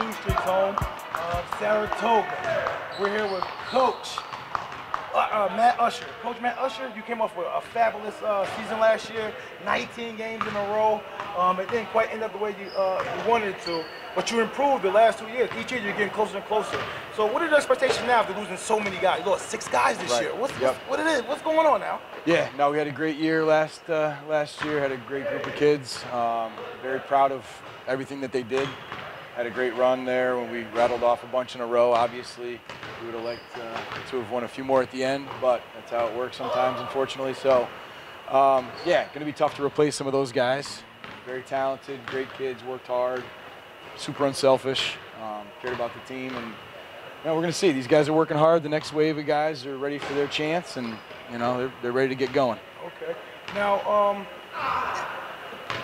2 streets home, Saratoga. We're here with Coach Matt Usher. Coach Matt Usher, you came off with a fabulous season last year, 19 games in a row. It didn't quite end up the way you wanted it to, but you improved the last 2 years. Each year you're getting closer and closer. So what are the expectations now after losing so many guys? You lost 6 guys this year. What it is? What's going on now? Yeah, no, we had a great year last year. Had a great group of kids. Very proud of everything that they did. Had a great run there when we rattled off a bunch in a row. Obviously, we would have liked to have won a few more at the end, but that's how it works sometimes, unfortunately. So, yeah, going to be tough to replace some of those guys. Very talented, great kids, worked hard, super unselfish, cared about the team, and we're going to see. These guys are working hard. The next wave of guys are ready for their chance, and they're ready to get going. Okay. Now,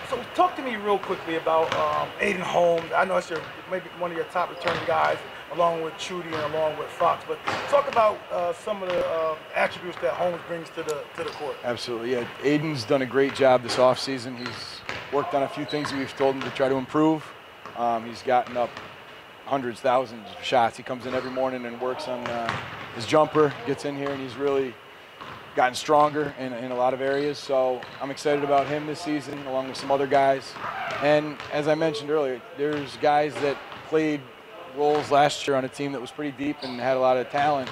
so talk to me real quickly about Aidan Holmes. I know it's maybe one of your top returning guys, along with Chudy and along with Fox. But talk about some of the attributes that Holmes brings to the court. Absolutely, yeah. Aidan's done a great job this offseason. He's worked on a few things that we've told him to try to improve. He's gotten up hundreds, thousands of shots. He comes in every morning and works on his jumper, gets in here, and he's really gotten stronger in a lot of areas. So I'm excited about him this season, along with some other guys. And as I mentioned earlier, there's guys that played roles last year on a team that was pretty deep and had a lot of talent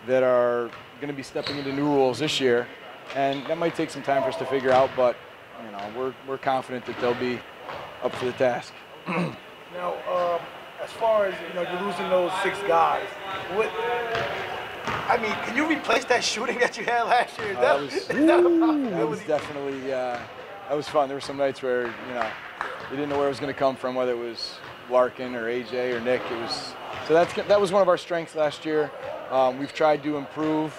that are going to be stepping into new roles this year. And that might take some time for us to figure out, but we're confident that they'll be up for the task. Now, as far as you're losing those 6 guys, can you replace that shooting that you had last year? That was definitely that was fun. There were some nights where you didn't know where it was going to come from, whether it was Larkin or AJ or Nick. That was one of our strengths last year. We've tried to improve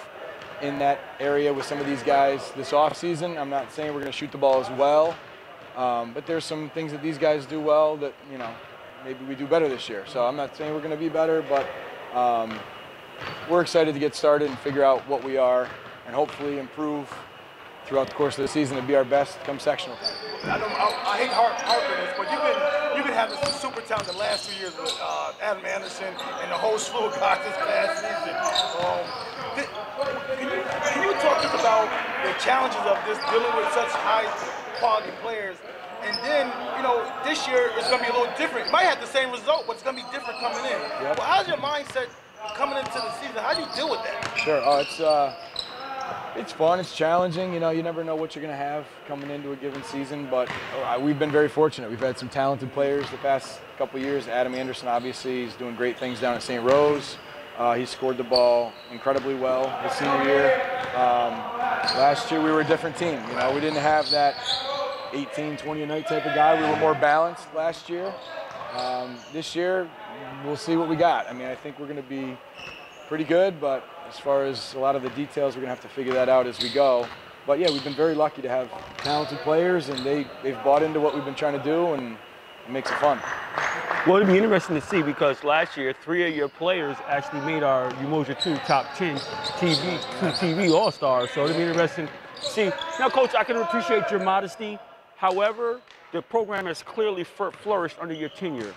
in that area with some of these guys this off season. I'm not saying we're going to shoot the ball as well, but there's some things that these guys do well that maybe we do better this year. So I'm not saying we're going to be better, but we're excited to get started and figure out what we are and hopefully improve throughout the course of the season and be our best come sectional time. I hate harping this, but you've been having some super talent the last 2 years with Adam Anderson and the whole slew of guys this past season. Can you talk to us about the challenges of this, dealing with such high quality players? And then, this year it's going to be a little different. You might have the same result, but it's going to be different coming in. Yep. Well, how's your mindset coming into the season? How do you deal with that? Sure. It's fun. It's challenging. You never know what you're going to have coming into a given season, but we've been very fortunate. We've had some talented players the past couple of years. Adam Anderson, obviously, he's doing great things down at St. Rose. He scored the ball incredibly well his senior year. Last year we were a different team. We didn't have that 18, 20 a night type of guy. We were more balanced last year. This year, we'll see what we got. I think we're going to be pretty good, but as far as a lot of the details, we're going to have to figure that out as we go. But yeah, we've been very lucky to have talented players, and they've bought into what we've been trying to do, and it makes it fun. Well, it'll be interesting to see because last year, 3 of your players actually made our Umoja 2 top 10 TV All-Stars. So it'll be interesting to see. Now, Coach, I can appreciate your modesty. However, the program has clearly flourished under your tenure.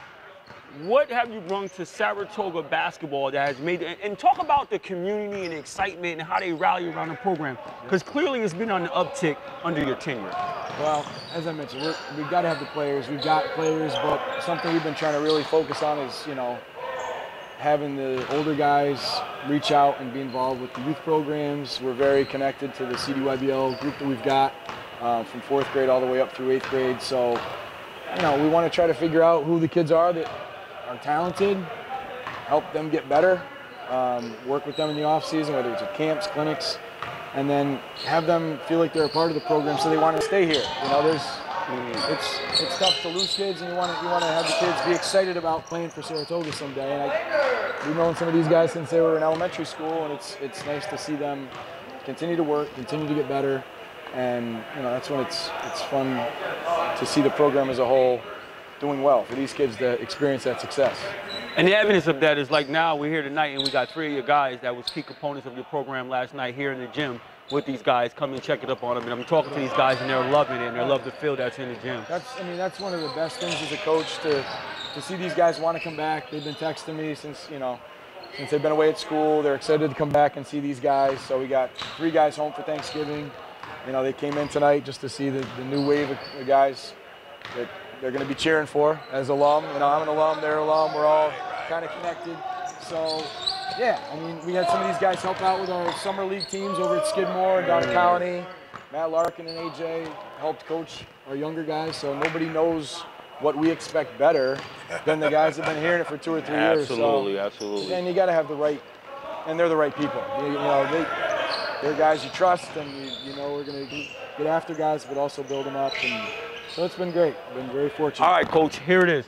What have you brought to Saratoga basketball that has made it? And talk about the community and the excitement and how they rally around the program, because clearly it's been on the uptick under your tenure. Well, as I mentioned, we've got to have the players. We've got players, but something we've been trying to really focus on is, having the older guys reach out and be involved with the youth programs. We're very connected to the CDYBL group that we've got from 4th grade all the way up through 8th grade. So, we want to try to figure out who the kids are that are talented, help them get better, work with them in the off season, whether it's at camps, clinics, and then have them feel like they're a part of the program so they want to stay here. It's tough to lose kids, and you want to have the kids be excited about playing for Saratoga someday. And we've known some of these guys since they were in elementary school, and it's nice to see them continue to work, continue to get better, and that's when it's fun to see the program as a whole doing well for these kids to experience that success. And the evidence of that is like now we're here tonight and we got 3 of your guys that was key components of your program last night here in the gym with these guys. Come and check it up on them. And I'm talking to these guys and they're loving it and they love the feel that's in the gym. That's one of the best things as a coach to to see these guys want to come back. They've been texting me since, you know, since they've been away at school. They're excited to come back and see these guys. So we got 3 guys home for Thanksgiving. You know, they came in tonight just to see the new wave of guys that they're going to be cheering for as alum. You know, I'm an alum, they're alum. We're all kind of connected. So, yeah, I mean, we had some of these guys help out with our summer league teams over at Skidmore, down in Colony. Matt Larkin and AJ helped coach our younger guys, so nobody knows what we expect better than the guys that have been hearing it for 2 or 3 years. Absolutely, so, absolutely. And you got to have the right, and they're the right people. You know, they're guys you trust, and you know we're going to get after guys, but also build them up. And so it's been great. Been very fortunate. All right, Coach, here it is.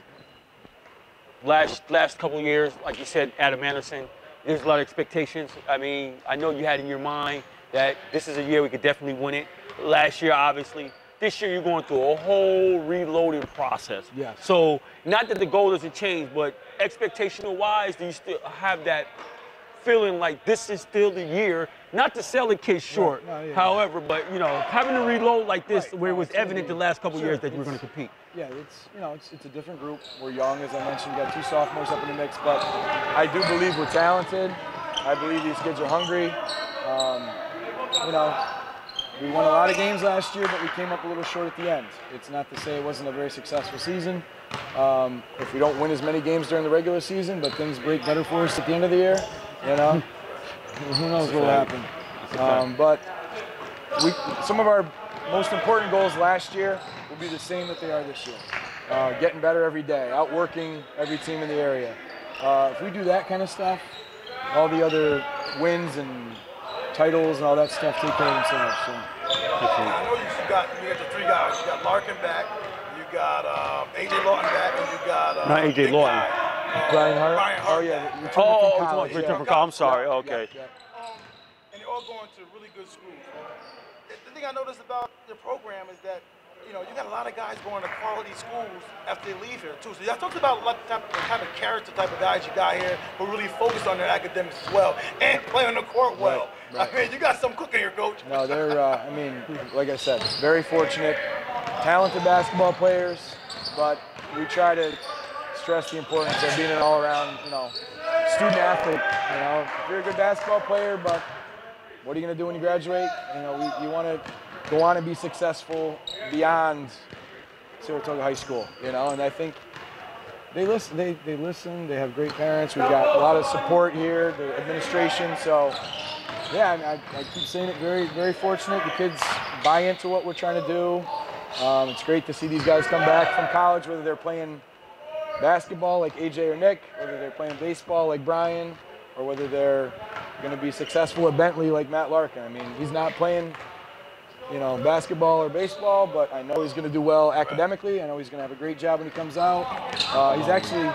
Last couple of years, like you said, Adam Anderson, there's a lot of expectations. I mean, I know you had in your mind that this is a year we could definitely win it. Last year, obviously. This year, you're going through a whole reloading process. Yes. So, not that the goal doesn't change, but expectational-wise, do you still have that feeling like this is still the year? Not to sell the kids short, however, but, you know, having to reload like this where it was evident the last couple of years that you were going to compete. Yeah, it's a different group. We're young, as I mentioned. We got 2 sophomores up in the mix, but I do believe we're talented. I believe these kids are hungry. You know, we won a lot of games last year, but we came up a little short at the end. It's not to say it wasn't a very successful season. If we don't win as many games during the regular season, but things break better for us at the end of the year, you know, who knows what will happen. But some of our most important goals last year will be the same that they are this year. Getting better every day, outworking every team in the area. If we do that kind of stuff, all the other wins and titles and all that stuff take care of themselves. So. I know you got the 3 guys. You got Larkin back, you got AJ Lawton back, and you got not AJ Lawton. Brian Hart. Oh yeah. Return from college. I'm sorry. Okay. And they're all going to really good schools. The thing I noticed about the program is that, you know, you got a lot of guys going to quality schools after they leave here too. So y'all talked about the type of character type of guys you got here who really focus on their academics as well and play on the court well. Right. I mean, you got some cooking here, Coach. No, they're, I mean, like I said, very fortunate, talented basketball players, but we try to stress the importance of being an all-around, you know, student athlete. You know, if you're a good basketball player, but what are you going to do when you graduate? You know, you want to go on and be successful beyond Saratoga High School, you know, and I think they listen. They listen. They have great parents. We've got a lot of support here, the administration. So, yeah, I keep saying it. Very, very fortunate. The kids buy into what we're trying to do. It's great to see these guys come back from college, whether they're playing basketball like AJ or Nick, whether they're playing baseball like Brian, or whether they're going to be successful at Bentley like Matt Larkin. I mean, he's not playing, you know, basketball or baseball, but I know he's going to do well academically. I know he's going to have a great job when he comes out. He's actually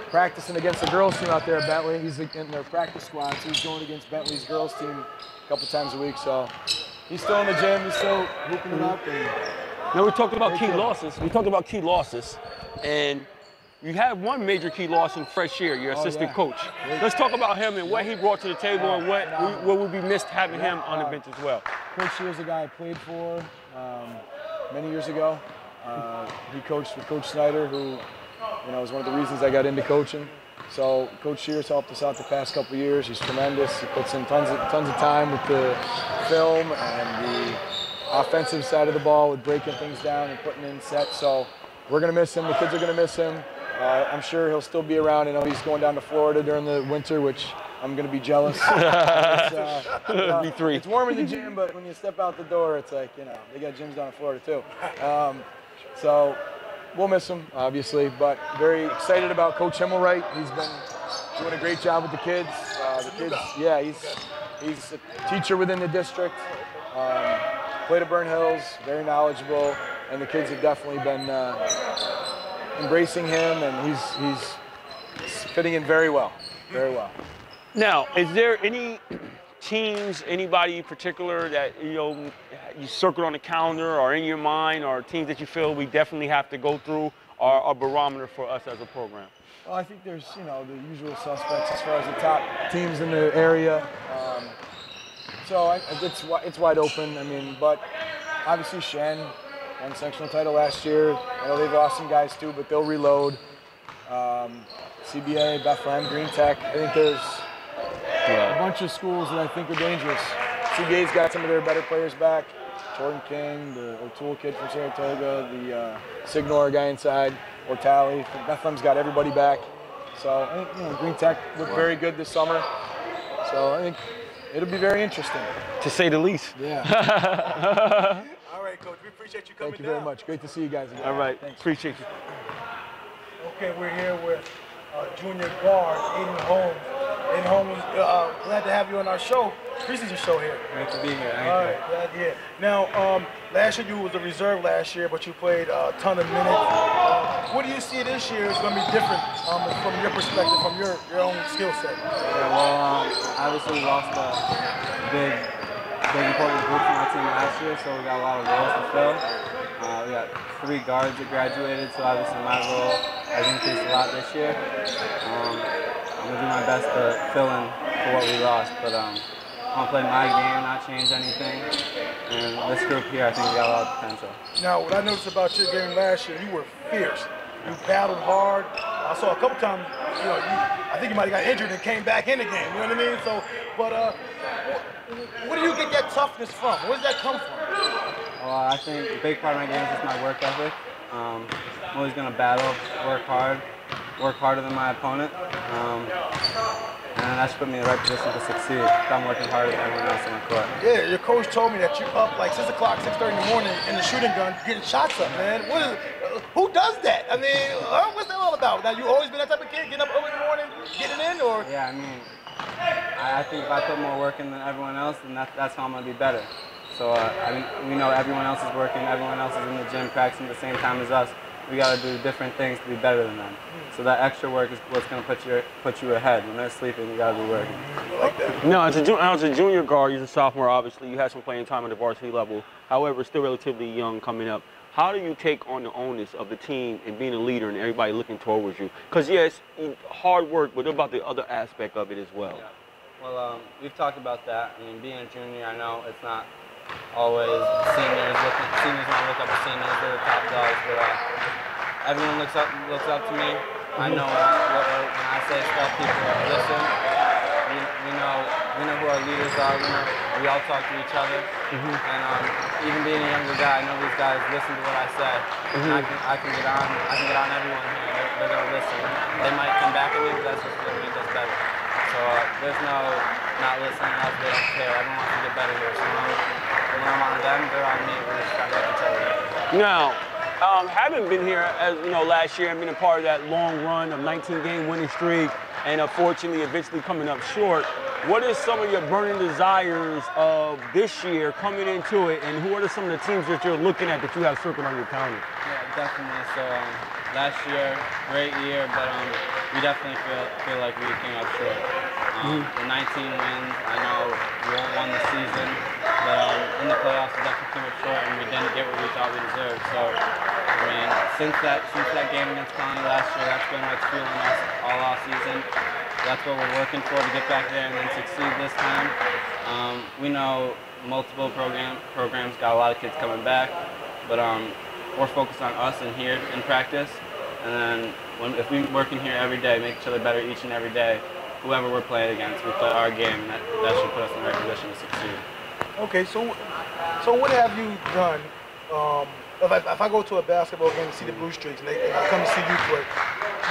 practicing against the girls team out there at Bentley. He's in their practice squad, so he's going against Bentley's girls team a couple times a week. So he's still in the gym. He's still hooping it up. Now we talked about key losses. We talked about key losses, and you had one major key loss in fresh year, your assistant coach. Let's talk about him and what he brought to the table and what would be missed having him on the bench as well. Coach Shear's a guy I played for many years ago. He coached with Coach Snyder, who, you know, was one of the reasons I got into coaching. So Coach Shear's helped us out the past couple of years. He's tremendous. He puts in tons of time with the film and the offensive side of the ball with breaking things down and putting in sets. So we're going to miss him. The kids are going to miss him. I'm sure he'll still be around. I know he's going down to Florida during the winter, which I'm going to be jealous. It's warm in the gym, but when you step out the door, it's like, you know, they got gyms down in Florida too. So we'll miss him, obviously, but very excited about Coach Himmelwright. He's been doing a great job with the kids. Yeah, he's a teacher within the district. Played at Burn Hills, very knowledgeable, and the kids have definitely been embracing him, and he's fitting in very well, very well. Now, is there any teams, anybody in particular that, you know, you circled on the calendar or in your mind, or teams that you feel we definitely have to go through, or a barometer for us as a program? Well, I think there's, you know, the usual suspects as far as the top teams in the area. So it's wide open. I mean, but obviously Shen won sectional title last year. I know they've lost some guys too, but they'll reload. CBA, Bethlehem, Green Tech. I think there's a bunch of schools that I think are dangerous. CBA's got some of their better players back. Jordan King, the O'Toole kid from Saratoga, the Signor guy inside, Ortali. Bethlehem's got everybody back. So I think Green Tech looked very good this summer. So I think it'll be very interesting. To say the least. Yeah. All right, Coach. We appreciate you coming Thank you very much. Great to see you guys again. All right. Thanks. Appreciate you. Okay, we're here with junior guard Aidan Holmes. Aidan Holmes, glad to have you on our show, preseason show here. Great to be here. All right, glad to hear. Now, last year you was a reserve last year, but you played a ton of minutes. What do you see this year is going to be different from your perspective, from your own skill set? Yeah, well, obviously we lost a big important group from our team last year, so we got a lot of roles to fill. We got 3 guards that graduated, so obviously my role has increased a lot this year. I'm going to do my best to fill in for what we lost, but I want to play my game, not change anything. And this group here, I think we got a lot of potential. Now, what I noticed about your game last year, you were fierce. You battled hard. I saw a couple times, I think you might have got injured and came back in the game, you know what I mean? So, but where do you get that toughness from? Where does that come from? Well, I think a big part of my game is just my work ethic. I'm always going to battle, work hard, work harder than my opponent. And that should put me in the right position to succeed. I'm working harder than everyone else on the court. Yeah, your coach told me that you're up like 6 o'clock, 6:30 in the morning in the shooting gun, getting shots up, man. Who does that? I mean, what's that all about? Now, you always been that type of kid, getting up early in the morning, getting in, or? Yeah, I mean, I think if I put more work in than everyone else, then that's how I'm going to be better. So, I mean, we know everyone else is working, everyone else is in the gym practicing at the same time as us. We got to do different things to be better than them. So that extra work is what's going to put you ahead. When they're sleeping, you got to be working. Like that. No, as a junior guard, you're a sophomore, obviously. You had some playing time at the varsity level. However, still relatively young coming up. How do you take on the onus of the team and being a leader and everybody looking towards you? Because, yes, hard work, but what about the other aspect of it as well? Yeah. Well, we've talked about that. I mean, being a junior, I know it's not always seniors want to look up to seniors, they're the top dogs, but everyone looks up to me. I know when I say stuff, people listen. We know who our leaders are. We all talk to each other. And even being a younger guy, I know these guys listen to what I say. And I can get on everyone here. They're gonna listen. They might come back at me, but that's just gonna make us better. So there's no not listening up. They don't care. Everyone wants to get better here. So when I'm on them, they're on me. We're just trying to help each other. Now, having been here as last year and been a part of that long run of 19-game winning streak, and unfortunately eventually coming up short, what are some of your burning desires of this year coming into it, and who are some of the teams that you're looking at that you have circled on your calendar? Yeah, definitely. So last year, great year, but we definitely feel like we came up short. The 19 wins, I know we won the season, but in the playoffs we definitely came up short and we didn't get what we thought we deserved. So, I mean, since that game against Colony last year, that's been what's fueling us all off season. That's what we're working for, to get back there and then succeed this time. We know multiple programs got a lot of kids coming back, but we're focused on us and here in practice. And then if we're working here every day, make each other better each and every day, whoever we're playing against, we play our game, and that should put us in the right position to succeed. Okay, so what have you done? If I go to a basketball game and see the Blue Streaks and I come to see you play,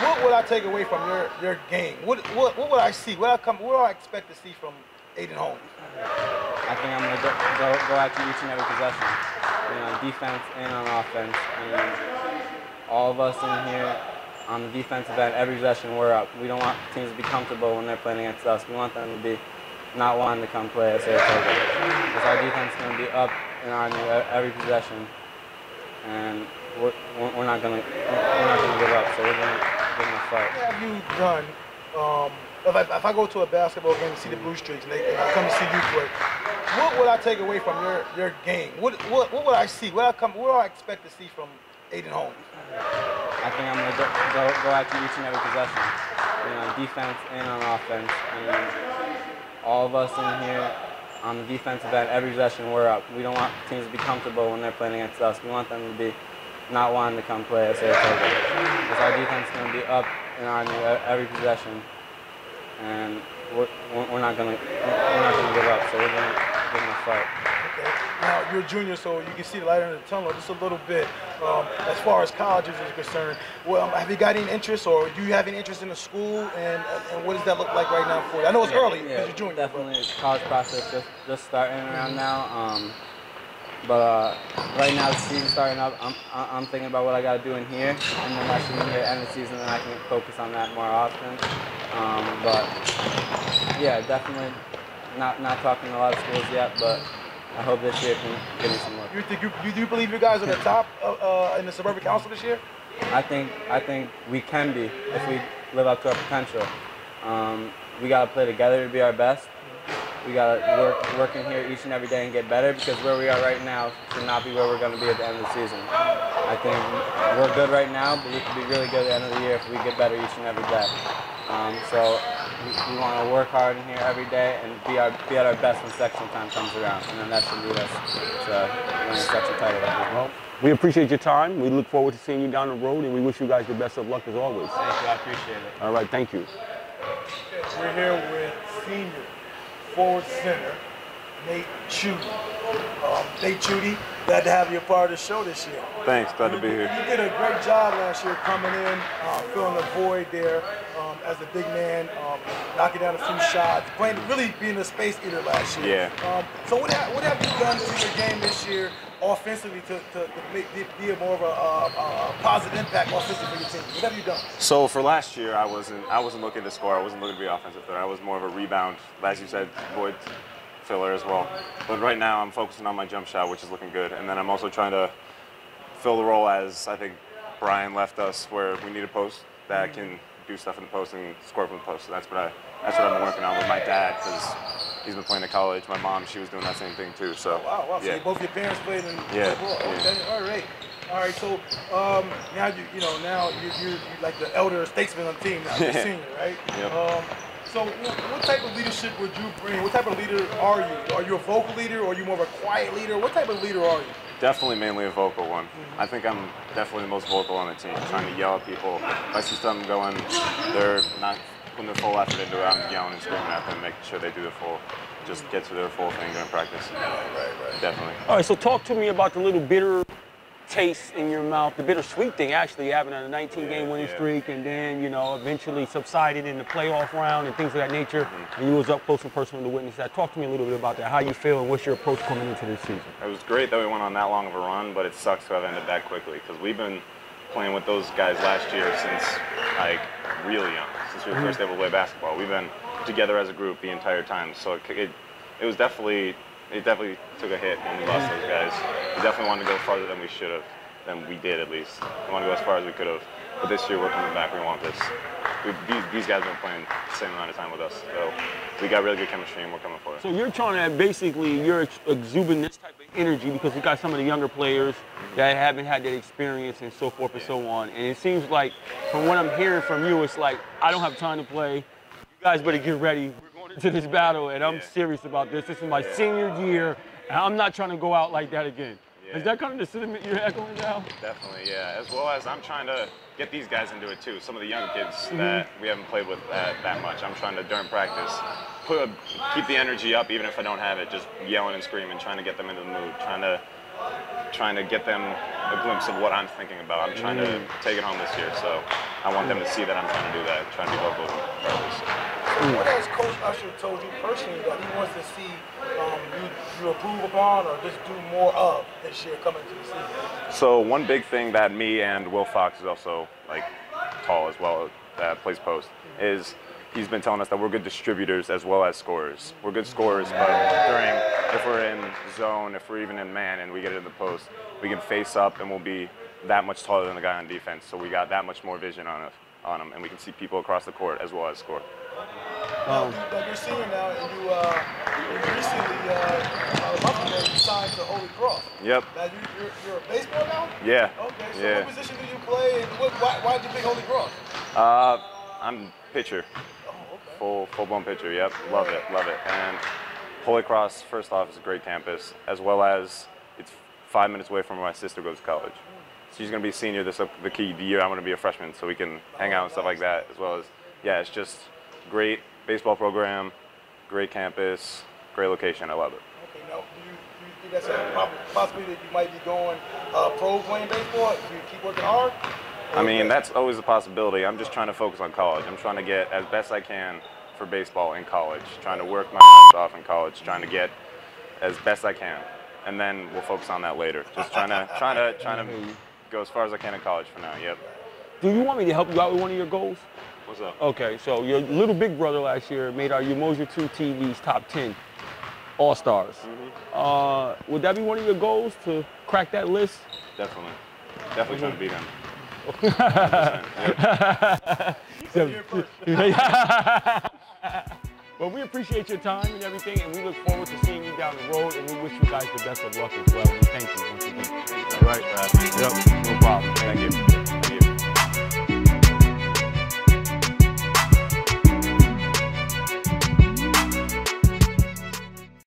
what would I take away from your game? What would I see? What do I expect to see from Aidan Holmes? I think I'm going to go after each and every possession. Defense and on offense. All of us in here on the defensive end, every possession we're up. We don't want teams to be comfortable when they're playing against us. We want them to be not wanting to come play at Saratoga. Because our defense is going to be up and on you every possession, and we're not going to give up. So we're going to fight. What have you done? If I go to a basketball game and see the Blue Streaks and I come to see you play, what would I take away from your game? What would I see? What do I expect to see from Aidan Holmes? I think I'm going to go after each and every possession. Defense and on offense. All of us in here on the defensive end, every possession we're up. We don't want teams to be comfortable when they're playing against us. We want them to be not wanting to come play at Saratoga. Because our defense is going to be up in our knee every possession, and we're not gonna give up. So we're gonna fight. Okay. Now, you're a junior, so you can see the light under the tunnel just a little bit. As far as colleges is concerned, well, have you got any interest, or do you have any interest in the school, and what does that look like right now for you? I know it's early because you're junior. Definitely, college process just starting around now. But right now, the season's starting up. I'm thinking about what I got to do in here, and then I should hit end of the season, and I can focus on that more often. But yeah, definitely not talking to a lot of schools yet, but I hope this year can give me some look. You do believe you guys are the top in the Suburban Council this year? I think we can be if we live up to our potential. We got to play together to be our best. We got to work in here each and every day and get better, because where we are right now should not be where we're going to be at the end of the season. I think we're good right now, but we could be really good at the end of the year if we get better each and every day. So we want to work hard in here every day and be at our best when section time comes around, and then that should lead us to winning section title. Well, we appreciate your time. We look forward to seeing you down the road, and we wish you guys the best of luck as always. Thank you. I appreciate it. All right. Thank you. We're here with senior forward center Nate Chudy. Nate Chudy, glad to have you a part of the show this year. Thanks, glad to be here. You did a great job last year coming in, filling the void there as a big man, knocking down a few shots, really being a space eater last year. Yeah. So what have you done to your game this year offensively to be a more of a positive impact offensively for your team? What have you done? So for last year, I wasn't looking to score. I wasn't looking to be offensive threat. I was more of a rebound, as you said, void filler as well. But right now, I'm focusing on my jump shot, which is looking good. And then I'm also trying to fill the role as I think Brian left us, where we need a post that can do stuff in the post and score from the post. So that's what I've been working on with my dad, because he's been playing at college. My mom, she was doing that same thing too. So wow. yeah. So both your parents played in football. Yeah. Okay. All right. So now you're like the elder statesman on the team now. You're senior, right? Yep. So what type of leadership would you bring? What type of leader are you? Are you a vocal leader, or are you more of a quiet leader? What type of leader are you? Definitely mainly a vocal one. I think I'm definitely the most vocal on the team, trying to yell at people. If I see something going, they're not putting their full effort into it, I'm yelling and screaming at them, making sure they do just get to their full thing during practice. Right. Definitely. All right, so talk to me about the little bitter taste in your mouth, the bittersweet thing actually, having a 19-game winning streak, and then, eventually subsided in the playoff round and things of that nature, and you was up close and personal to witness that. Talk to me a little bit about that, how you feel and what's your approach coming into this season. It was great that we went on that long of a run, but it sucks to have ended that quickly, because we've been playing with those guys last year since, really young, since we were first able to play basketball. We've been together as a group the entire time, so it definitely took a hit when we lost those guys. We definitely wanted to go farther than we should have, than we did at least. We wanted to go as far as we could have. But this year we're coming back. We want this. These guys have been playing the same amount of time with us, so we got really good chemistry and we're coming for it. So you're trying to you're exuding this type of energy because we got some of the younger players that haven't had that experience and so forth and so on. And it seems like, from what I'm hearing from you, it's like, I don't have time to play. You guys better get ready. We're going into this battle, and I'm serious about this. This is my senior year, and I'm not trying to go out like that again. Is that kind of the sentiment you're echoing now? Definitely, yeah. As well as I'm trying to get these guys into it too. Some of the young kids that we haven't played with that much. I'm trying to, during practice, keep the energy up even if I don't have it. Just yelling and screaming, trying to get them into the mood, trying to get them a glimpse of what I'm thinking about. I'm trying to take it home this year, so I want them to see that I'm trying to do that, trying to be vocal in practice. What has Coach Usher told you personally that he wants to see you improve upon or just do more of this year coming to the season? So one big thing that me and Will Fox is also tall as well, that plays post, is he's been telling us that we're good distributors as well as scorers. We're good scorers, but if we're in zone, if we're even in man and we get it in the post, we can face up and we'll be that much taller than the guy on defense. So we got that much more vision on him, and we can see people across the court as well as score. You're senior now, and you recently, a month ago, you signed to Holy Cross. Yep. Now you're a baseball now? Yeah. Okay. So what position do you play, and why did you pick Holy Cross? I'm pitcher. Oh, okay. Full-blown pitcher. Yep. Love it. And Holy Cross, first off, is a great campus, as well as it's 5 minutes away from where my sister goes to college. she's going to be a senior the year I'm going to be a freshman, so we can hang out and stuff like that, as well as, yeah, it's just great baseball program, great campus, great location. I love it. Okay, now, do you think that's a possibility that you might be going pro playing baseball if you keep working hard? I mean, that's always a possibility. I'm just trying to focus on college. I'm trying to get as best I can for baseball in college, trying to work my ass off in college, trying to get as best I can, and then we'll focus on that later. Just trying to go as far as I can in college for now. Yep. Do you want me to help you out with one of your goals? What's up? Okay, so your little big brother last year made our Umoja 2 TV's top 10 All-Stars. Mm-hmm. Would that be one of your goals, to crack that list? Definitely. Definitely trying to beat him. Well, we appreciate your time and everything, and we look forward to seeing you down the road, and we wish you guys the best of luck as well. And thank you once again. All right. Yep.